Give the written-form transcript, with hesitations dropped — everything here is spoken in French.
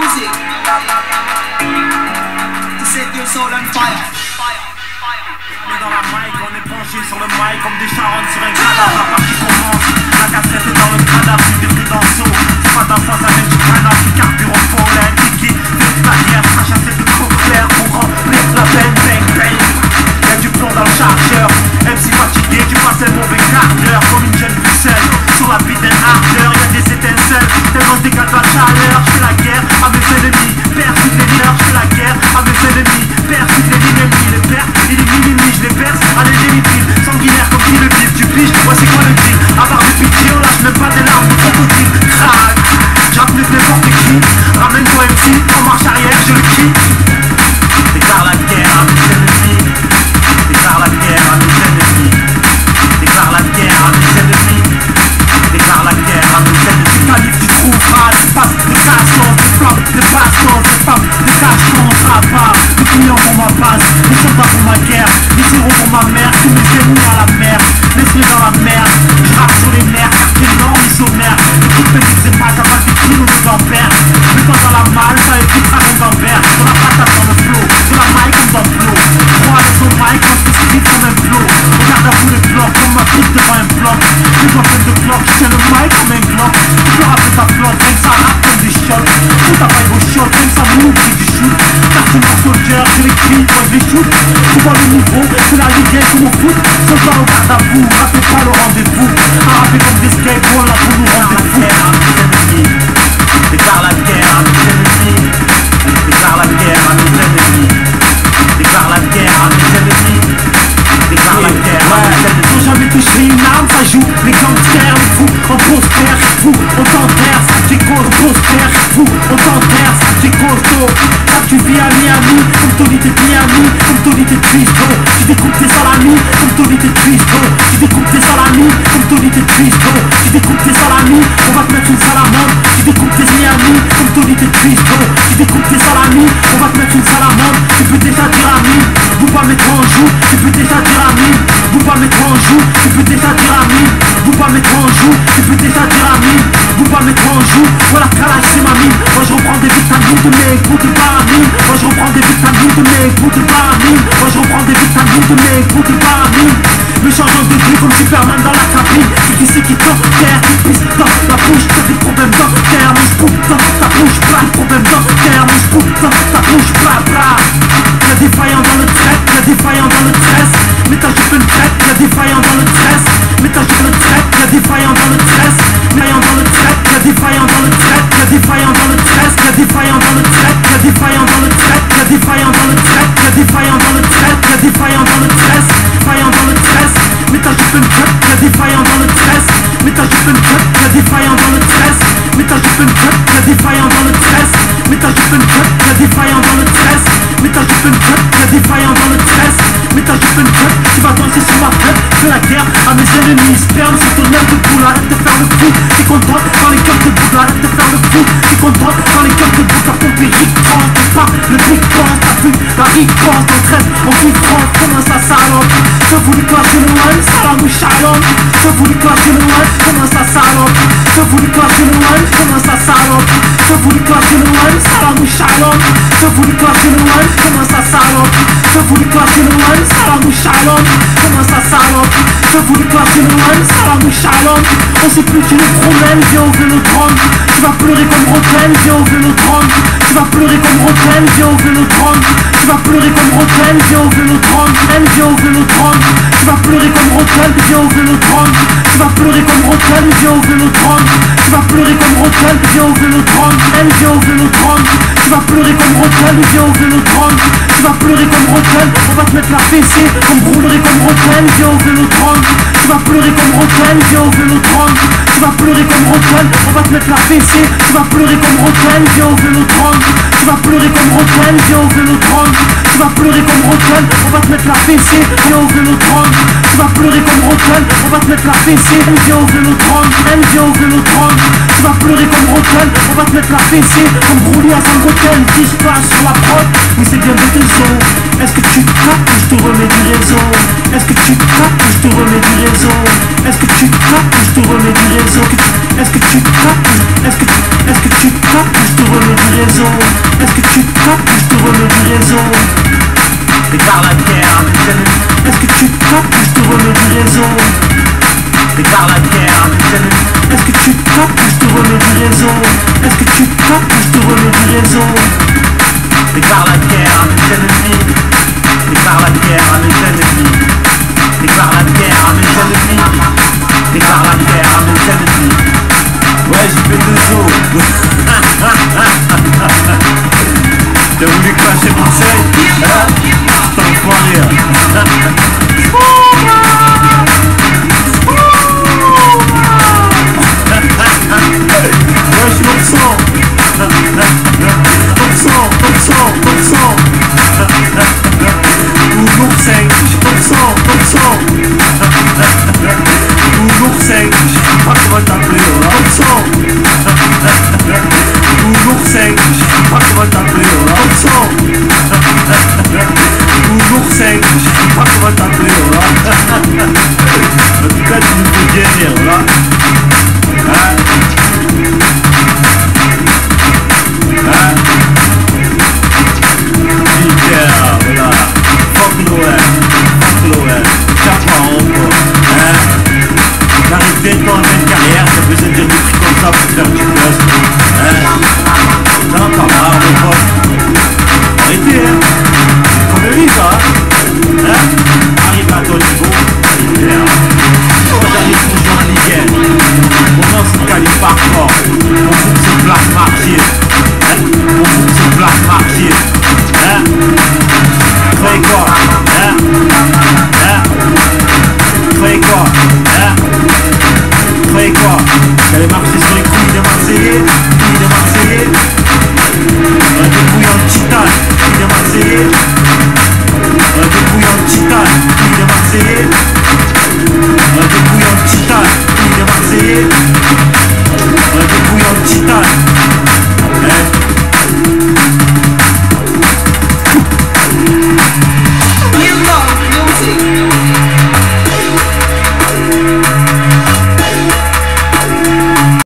music to set your soul on fire. On est dans la mic, on est penché sur le mic comme des charognes sur un cadavre. La partie commence, la cassette est dans le cadavre, du débris dans le seau. C'est pas dans ça, ça vient du canard, du carburant au pollen, liquide, fait de barrière, crachasser de cocktail pour remplir la peine, bang bang. Y'a du plomb dans le chargeur, MC fatigué, tu passes un mauvais quart d'heure comme une jeune pucelle. Sur la bite d'un ardeur, y'a des étincelles, tellement je dégage la chaleur. J'fais la guerre à mes ennemis, perds toutes les mineurs. J'fais la guerre à mes ennemis, perds toutes les ennemis. Les perds et les mini-mis, je les perce à les génitines. Sanguinaire comme qui le bif, tu piges, ouais c'est quoi le deal? À part des pitié, on lâche même pas des larmes de crocodile. Crac, j'rappe plus que n'importe qui. Ramène-toi MC, en marche arrière, je le quitte. Déclare la guerre à mes ennemis. Déclare la guerre à mes ennemis. Déclare la guerre à mes ennemis. Déclare la guerre à mes ennemis. Calife, tu trouveras des passes, des cassons, des flammes, des bastons, des femmes, des cachons, rabat, des clients pour ma base, des soldats pour ma guerre, des héros pour ma mère, tous mes ennemis à la mer, laisse-les dans la merde, je rappe sur les nerfs, des normes sommaires, les coups de pénible, c'est pas capable des kilos de grand-père, mais quand dans la malle, ça évitera un d'envers, sur la patate dans le flot, sur la maille comme dans le flot, moi avec son mic, quand je script comme un flot, regarde à vous les blocs, comme ma coupe devant un bloc, les doigts pleins de blocs, je tiens le mic comme un glock, tu peux rapper ta flotte, même ça rappe comme des shots, tout ta vibe au shot, même ça move, c'est du shoot, car c'est mon soldier, c'est les cris, moi je les shoot, tu vois le niveau, c'est la ligue, c'est mon foot, soldat au garde à vous, ratez pas le rendez-vous, à rapper comme des skates, on l'a pour nous rendre des fous. Déclare la guerre à mes ennemis, déclare la guerre à mes ennemis, déclare la guerre à mes ennemis, déclare la guerre à mes ennemis. Sans jamais toucher une arme, ça joue les gangsters, les fous, on prospère, fou, on t'enterre, ça t'es cause, prospère, fou, on t'enterre, ça t'es costaud, ça tu vis à Miami, comme Tony t'es Miami, comme Tony t'es Twisto, tu découpes tes salamis, comme Tony t'es Twisto, tu découpes tes salamis, comme Tony t'es Twisto, tu découpes tes salamis, on va te mettre une salamande, tu découpes tes Miami, comme Tony t'es Twisto, tu découpes tes salamis, on va te mettre une salamande, tu peux déjà dire ami, vous pas mettre en joue, tu peux déjà dire ami, vous pas mettre en joue, tu peux déjà dire ami, vous pas mettre en joue, tu peux déjà dire ami, vous pas mettre en joue, voilà calage c'est ma mine, moi je reprends des vitamines de mes coups de baramine, moi je reprends des vitamines de mes coups de baramine, moi je reprends des vitamines de mes coups de baramine, me changeant de vie comme Superman dans la cabine, c'est ici qui t'enterre, qui pisse dans la bouche, t'as des problèmes dentaires, mon spout dans ta bouche, bla, problème dentaire, mon spout dans ta bouche, bla bla, y'a défaillant dans le trait, y'a défaillant dans le tresse, mais t'as juste une traite, y'a défaillant dans le tresse, mais t'as juste le trait, y'a défaillant dans le tresse, défaillant dans le trait, y'a défaillant dans le trait, y'a défaillant dans le tresse, y'a défaillant dans le trait, y'a défaillant dans le trait, y'a défaillant dans le trait, y'a défaillant dans le trait, y'a défaillant dans le tresse, défaillant dans le tresse, mais t'as juste une traite, y'a défaillant dans le tresse, mais t'as juste une traite, y'a défaillant dans le tresse, mais t'as juste une traite, y'a défaillant dans le tresse, mais t'as juste une traite, y'a défaillant dans le tresse, mais t'as juste une traite, y'a défaillant dans le tresse, mais t'as juste une traite, tu vas danser sur ma tête, fais la guerre à mes ennemis, sperme sur ton air de poule, arrête de faire le fou, t'es content quand les cœurs te bougent, arrête de faire le fou, t'es content quand les cœurs te bougent, t'as pompé ric-pense, t'es pas le ric-pense, t'as vu la ric-pense, dans 13, on vit France, comment ça salope, je voulais clasher le one, salam ou shalom, je voulais clasher le one, comment ça salope, je voulais clasher le one, comment ça salope, je voulais clasher le one, salam ou shalom, je voulais clasher le one, comment ça salope, je voulais clasher le one, salam ou shalom, comment ça salope, je voulais clasher le one, salam ou shalom, on sait plus qui le problème, viens au vélodrome, tu vas pleurer comme Rotten, viens au vélodrome, tu vas pleurer comme Rotten, viens au vélodrome, tu vas pleurer comme Rotten, viens au vélodrome, elle vient au vélodrome, tu vas pleurer comme Rotten, viens au vélodrome, tu vas pleurer comme Rotten, viens au vélodrome, tu vas pleurer comme Rotten, viens au vélodrome, elle vient au vélodrome, tu vas pleurer comme Rotten, viens au vélodrome, tu vas pleurer comme Rotten, on va te mettre la fessée, on brûlerait comme Rotten, viens au vélodrome, tu vas pleurer comme Rotten, viens au vélodrome, tu vas pleurer comme Rotten, on va te mettre la fessée, tu vas pleurer comme Rotten, viens au vélodrome, tu vas pleurer comme Rotten, viens au vélodrome, tu vas pleurer comme Rotten, on va te mettre la fessée, viens au vélodrome, tu vas pleurer comme Rotten, on va te mettre la fessée, viens au vélodrome, elle vient au vélodrome, tu vas pleurer comme Rotten, on va te mettre la fessée, comme rouler à Saint-Gothel, 10 places sur la prod, mais c'est bien de tes os, est-ce que tu captes que je te remets du réseau, est-ce que tu captes que je te remets du réseau, est-ce que tu captes que je te remets du réseau, est-ce que tu captes, est-ce que tu captes que je te remets du réseau. réseau. Est-ce que tu captes que je te remets du réseau? Déclare la guerre à mes ennemis. Est-ce que tu captes que je te remets du réseau? Déclare la guerre à mes ennemis. Est-ce que tu captes que je te remets du réseau? Est-ce que tu captes que je te remets du réseau? Déclare la guerre à mes ennemis. Déclare la guerre à mes ennemis. Déclare la guerre à mes ennemis. Déclare la guerre à mes ennemis. Ouais, j'y fais 2 jours. T'as voulu cracher mon seuil? T'en fous rire. Ouais, je suis dans le sang. Dans le sang. Ou l'oursin, je suis dans le sang. Ou l'oursin, je sais pas comment t'appeler, là. Dans le sang. Ou l'oursin, je sais pas comment t'appeler, là. Dans le sang. Ou l'oursin, je sais pas comment t'appeler, là. En tout cas, tu nous fais guérir, là. Hein?